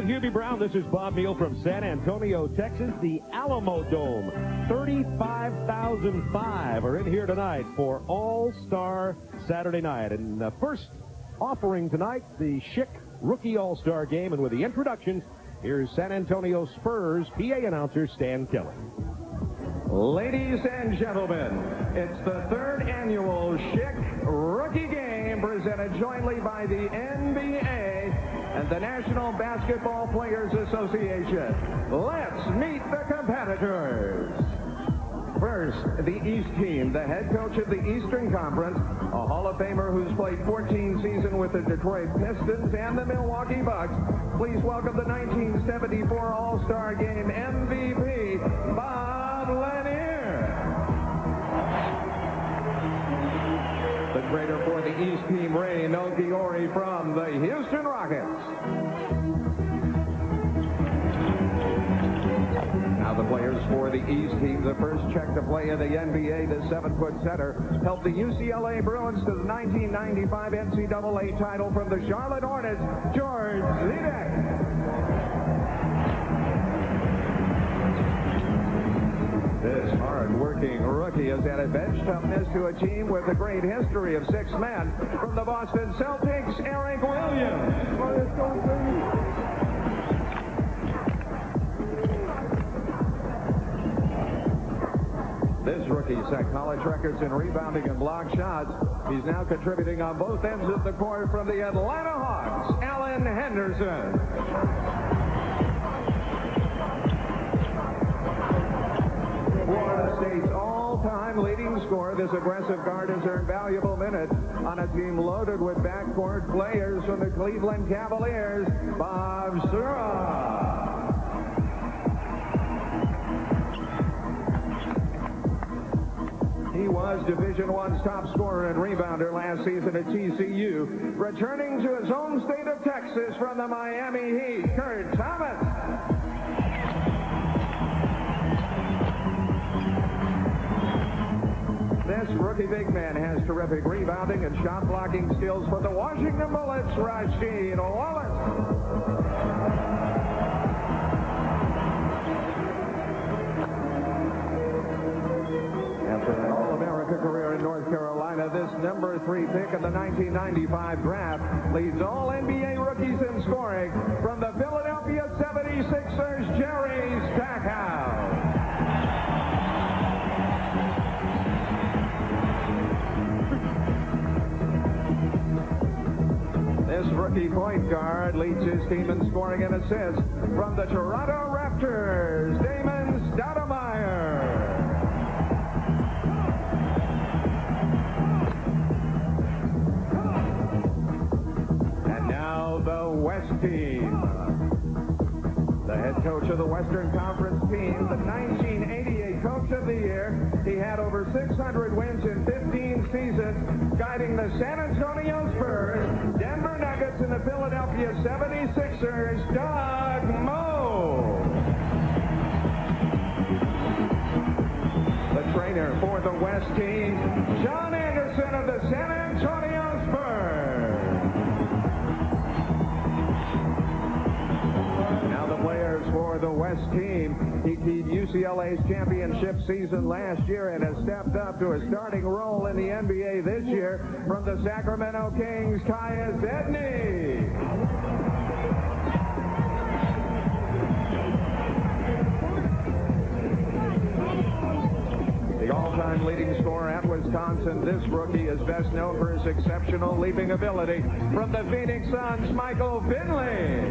with Hubie Brown. This is Bob Neal from San Antonio, Texas. The Alamo Dome, 35,005 are in here tonight for All-Star Saturday night. And the first offering tonight, the Schick Rookie All-Star Game. And with the introductions, here's San Antonio Spurs PA announcer Stan Kelly. Ladies and gentlemen, it's the third annual Schick Rookie Game presented jointly by the NBA and the National Basketball Players Association. Let's meet the competitors. First, the East team, the head coach of the Eastern Conference, a Hall of Famer who's played 14 seasons with the Detroit Pistons and the Milwaukee Bucks. Please welcome the 1974 All-Star Game MVP, Bob Lanier. The trainer for the East team, Ray Nogiori from the Houston Rockets. Now the players for the East team, the first check to play in the NBA, the 7-foot center, helped the UCLA Bruins to the 1995 NCAA title from the Charlotte Hornets, George Zidek. This hard-working rookie has added bench toughness to a team with a great history of 6 men. From the Boston Celtics, Eric Williams. This rookie set college records in rebounding and block shots. He's now contributing on both ends of the court from the Atlanta Hawks, Alan Henderson. Florida State's all-time leading scorer, this aggressive guard has earned valuable minutes on a team loaded with backcourt players from the Cleveland Cavaliers, Bob Sura. He was Division I's top scorer and rebounder last season at TCU. Returning to his home state of Texas from the Miami Heat, Kurt Thomas. This rookie big man has terrific rebounding and shot blocking skills for the Washington Bullets, Rasheed Wallace. After an All-America career in North Carolina, this number 3 pick in the 1995 draft leads all NBA rookies in scoring from the Philadelphia 76ers, Jerry Stackhouse. This rookie point guard leads his team in scoring and assists from the Toronto Raptors, Damon Stoudemire. And now the West team. The head coach of the Western Conference team, the 1988 Coach of the Year. He had over 600 wins in 15 seasons, guiding the San Antonio Spurs, Denver Nuggets, and the Philadelphia 76ers, Doug Moe. The trainer for the West team, John Anderson of the San Antonio Spurs. Now the players for the West team. He keyed UCLA's championship season last year and has stepped up to a starting role in the NBA this year from the Sacramento Kings, Tyus Edney. The all-time leading scorer at Wisconsin, this rookie is best known for his exceptional leaping ability. From the Phoenix Suns, Michael Finley.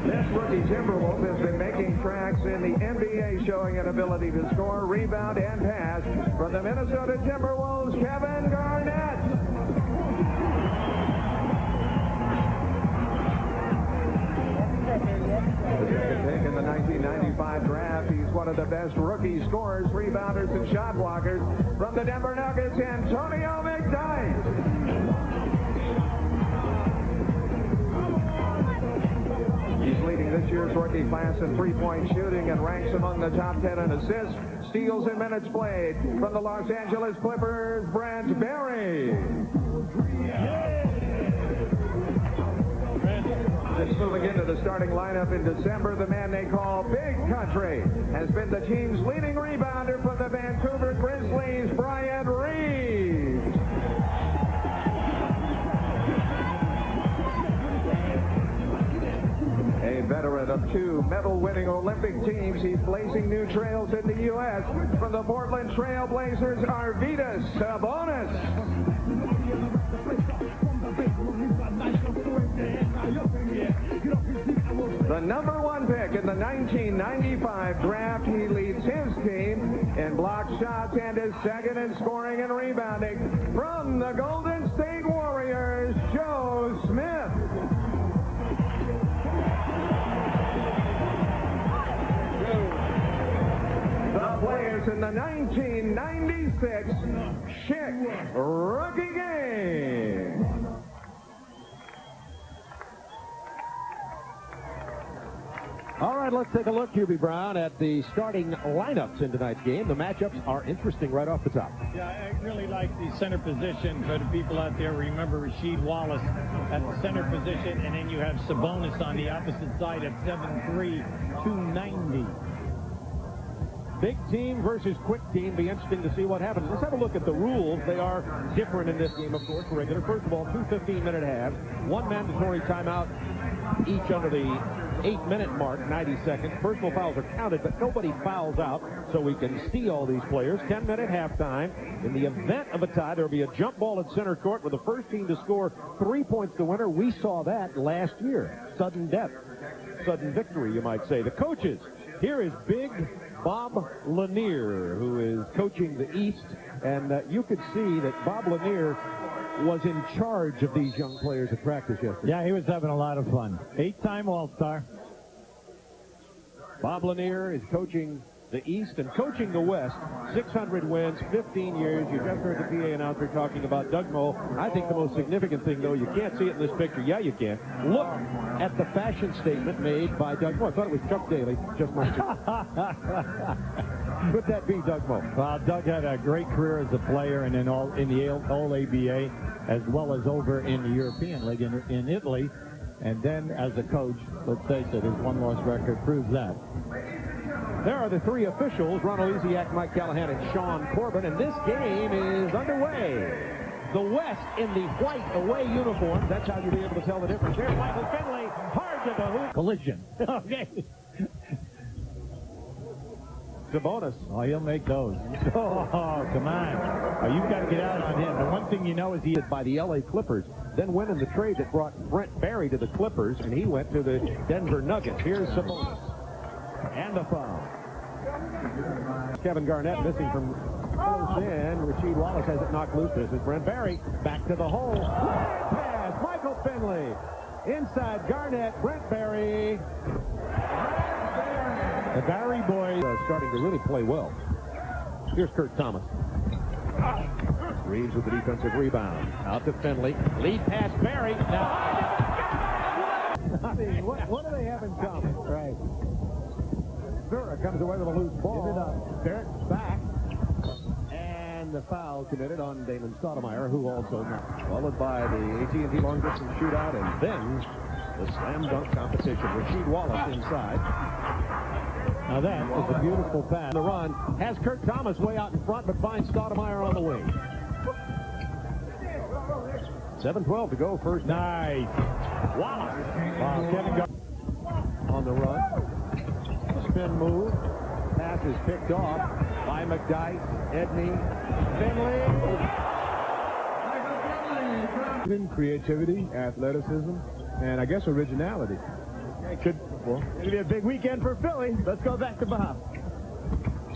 This rookie Timberwolf has been making tracks in the NBA, showing an ability to score, rebound, and pass. From the Minnesota Timberwolves, Kevin Garnett. The second pick in the 1995 draft, he's one of the best rookie scorers, rebounders, and shot blockers. From the Denver Nuggets, Antonio McDyess. He's leading this year's rookie class in three-point shooting and ranks among the top 10 in assists, steals, and minutes played. From the Los Angeles Clippers, Brent Berry. Since moving into the starting lineup in December, the man they call Big Country has been the team's leading rebounder for the Vancouver Grizzlies, Brian Reeves. A veteran of two medal-winning Olympic teams, he's blazing new trails in the U.S. From the Portland Trail Blazers, Arvydas Sabonis. The number one pick in the 1995 draft, he leads his team in block shots and is second in scoring and rebounding. From the Golden State Warriors, Joe Smith. The players in the 1996 Schick Rookie Game. All right, let's take a look, Hubie Brown, at the starting lineups in tonight's game. The matchups are interesting right off the top. Yeah, I really like the center position. For the people out there, remember Rasheed Wallace at the center position, and then you have Sabonis on the opposite side at 7'3", 290. Big team versus quick team. Be interesting to see what happens. Let's have a look at the rules. They are different in this game, of course, for regular. First of all, 2 15-minute halves, one mandatory timeout each under the 8-minute mark, 90 seconds. Personal fouls are counted, but nobody fouls out, so we can see all these players. 10-minute halftime. In the event of a tie, there will be a jump ball at center court with the first team to score 3 points to winner. We saw that last year. Sudden death. Sudden victory, you might say. The coaches. Here is Big Bob Lanier, who is coaching the East, and you could see that Bob Lanier was in charge of these young players at practice yesterday. Yeah, he was having a lot of fun. 8-time All-Star. Bob Lanier is coaching the East and coaching the West. 600 wins, 15 years. You just heard the PA announcer talking about Doug Moe. I think the most significant thing, though, you can't see it in this picture. Yeah, you can. Look at the fashion statement made by Doug Moe. I thought it was Chuck Daly. Just my Could that be Doug Moe? Well, Doug had a great career as a player and in the All-ABA, as well as over in the European League in Italy. And then as a coach, let's face it, his one-loss record proves that. There are the three officials, Ron Oleziak, Mike Callahan, and Sean Corbin, and this game is underway. The West in the white away uniforms. That's how you'll be able to tell the difference. There's Michael Finley, hard to the hoop. Collision. Okay. Sabonis. Oh, he'll make those. Oh, come on. Oh, you've got to get out on him. The one thing you know is he is by the LA Clippers, then went in the trade that brought Brent Barry to the Clippers, and he went to the Denver Nuggets. Here's Sabonis. And the foul. Kevin Garnett missing from close in. Rasheed Wallace has it knocked loose. This is Brent Barry. Back to the hole. Pass. Michael Finley. Inside Garnett. Brent Barry. The Barry boys are starting to really play well. Here's Kurt Thomas. Reeves with the defensive rebound. Out to Finley. Lead pass Barry. Now, I mean, what do they have in common? Right. Sura comes away with a loose ball. Give it up. Barrett's back. And the foul committed on Damon Stoudemire, who also knocked. Followed by the AT&T long distance shootout, and then the slam dunk competition. Rasheed Wallace inside. Now that is a beautiful pass. The run has Kurt Thomas way out in front, but finds Stoudemire on the wing. 7:12 to go. First. Nice. Wallace. Kevin on the run. Spin move. Pass is picked off by McDyke. Edney. Finley. Creativity, athleticism, and I guess originality. It'll be a big weekend for Philly. Let's go back to Bob.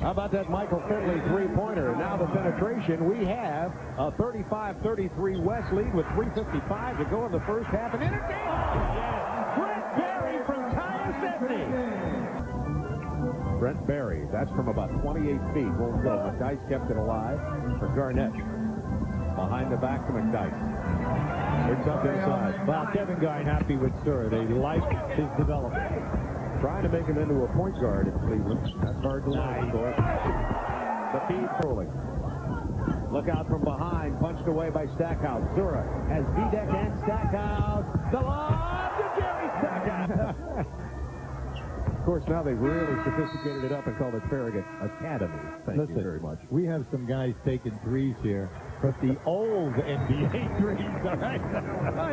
How about that Michael Finley three-pointer? Now the penetration. We have a 35-33 West lead with 3:55 to go in the first half. And entertainment. Brent Barry from Tyler 70. Brent Barry. That's from about 28 feet. Won't go. McDyke kept it alive for Garnett. Behind the back to McDyke. Picks up inside. Well, Kevin Garnett happy with Sura. They like his development. Trying to make him into a point guard in Cleveland. That's hard to learn, of course. The feed rolling. Look out from behind. Punched away by Stackhouse. Zura has Videk and Stackhouse. The lob to Jerry Stackhouse. Of course, now they've really sophisticated it up and called it Farragut Academy. Thank you very much. We have some guys taking threes here, but the old NBA threes, all right?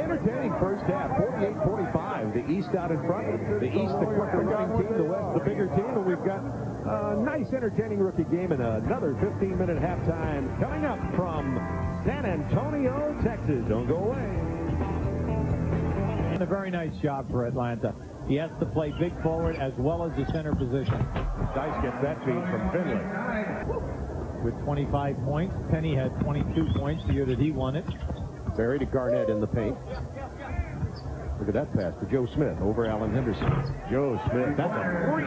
Entertaining first half, 48-45. The East out in front. The East, the quicker running team. The West, the bigger team. And we've got a nice, entertaining rookie game and another 15-minute halftime coming up from San Antonio, Texas. Don't go away. And a very nice job for Atlanta. He has to play big forward as well as the center position. Dice gets that feed from Finley. With 25 points. Penny had 22 points the year that he won it. Barry to Garnett in the paint. Look at that pass to Joe Smith over Alan Henderson. Joe Smith, that's a three.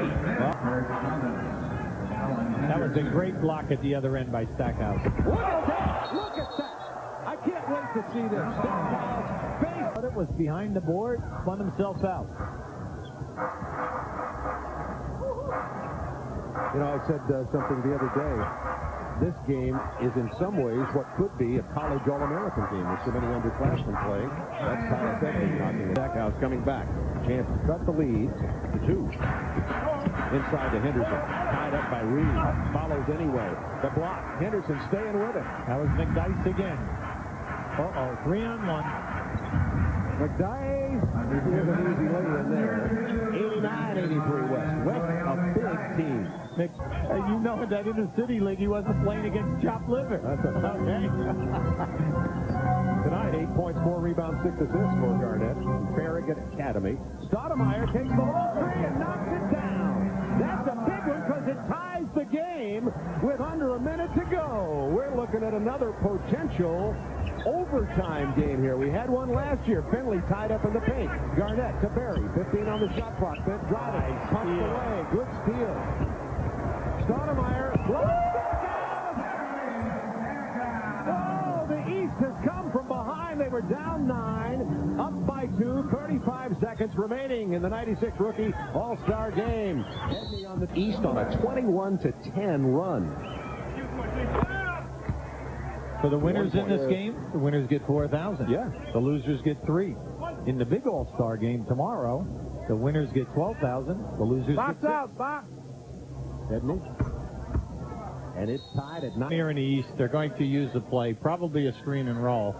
That was a great block at the other end by Stackhouse. Look at that! Look at that! I can't wait to see this. Stackhouse, base. But it was behind the board, spun himself out. You know, I said something the other day. This game is in some ways what could be a college All-American game with so many underclassmen playing. That's Tyler Fenton knocking it. Stackhouse coming back. Chance to cut the lead to 2. Inside to Henderson. Tied up by Reed. Follows anyway. The block. Henderson staying with it. That was McDyess again. 3-on-1. McDyess is an easy lay in there. 89-83 West. West, a big team. You know in that inner-city league, he wasn't playing against chopped liver. That's okay. Tonight, 8 points, 4 rebounds, 6 assists for Garnett. Farragut Academy. Stoudemire takes the whole three and knocks it down. That's a big one because it ties the game with under a minute to go. We're looking at another potential overtime game here. We had one last year. Finley tied up in the paint. Garnett to Barry. 15 on the shot clock. Bent driving. Pumped away. Good steal. Stoudemire. Oh, the East has come from behind. They were down 9, up by 2. 35 seconds remaining in the 96 rookie All-Star game. Edney on the East on a 21-10 run. For the winners in this game, the winners get $4,000. Yeah. The losers get 3. In the big All-Star game tomorrow, the winners get $12,000. The losers get 6. Edney. And it's tied at 9. Here in the East, they're going to use the play, probably a screen and roll,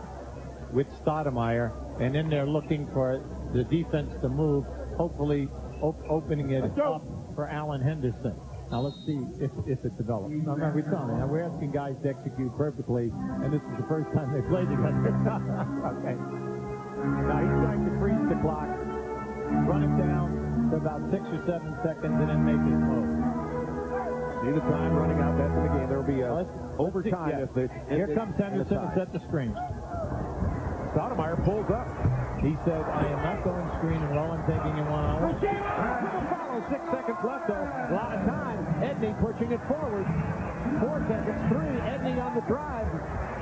with Stoudemire, and then they're looking for the defense to move, hopefully opening it up for Alan Henderson. Now let's see if it develops. Now remember, we're asking guys to execute perfectly, and this is the first time they played together. Okay. Now he's trying to freeze the clock, run it down to about 6 or 7 seconds, and then make his move. See the time running out. That's in the game. There will be overtime. Here comes Henderson to set the screen. Stoudemire pulls up. He said, I am not going screen and roll. I'm taking him 1-on-1. 6 seconds left, though. A lot of time. Edney pushing it forward. 4 seconds. 3. Edney on the drive.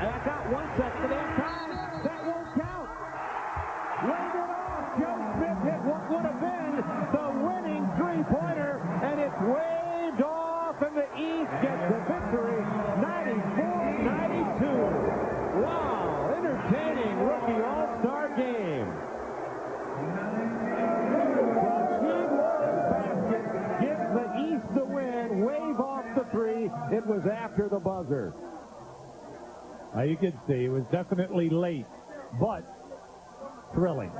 Back out 1 second. They have time. That won't count. Wave it off. Joe Smith hit what would have been the winning three-pointer, and it's waved off, and the East gets the victory. 94-92. Wow. Entertaining rookie All-Star game. Gives the East the win. Wave off the 3. It was after the buzzer. You can see it was definitely late, but thrilling.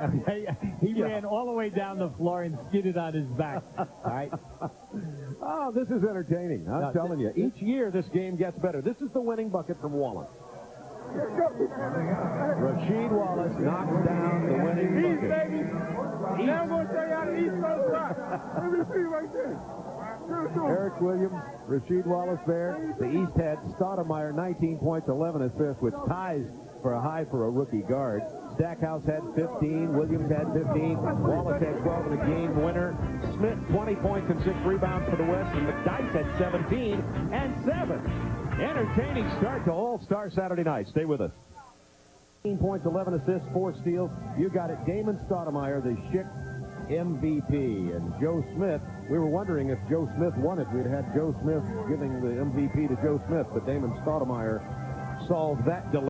He ran all the way down the floor and skidded on his back. All right. Oh, this is entertaining. I'm telling you. Each year this game gets better. This is the winning bucket from Wallace. Rasheed Wallace knocks down the winning bucket. Baby. Now I'm going to show you how the East Coast rock. Let me see right there. Eric Williams, Rasheed Wallace there. The East had Stoudemire, 19 points, 11 assists, which ties for a high for a rookie guard. Stackhouse had 15, Williams had 15, Wallace had 12 in a game winner. Smith, 20 points and 6 rebounds for the West, and McDyess had 17 and 7. Entertaining start to All-Star Saturday night. Stay with us. 15 points, 11 assists, 4 steals. You got it. Damon Stoudemire, the Schick MVP. And Joe Smith, we were wondering if Joe Smith won it. We'd had Joe Smith giving the MVP to Joe Smith, but Damon Stoudemire solve that dilemma.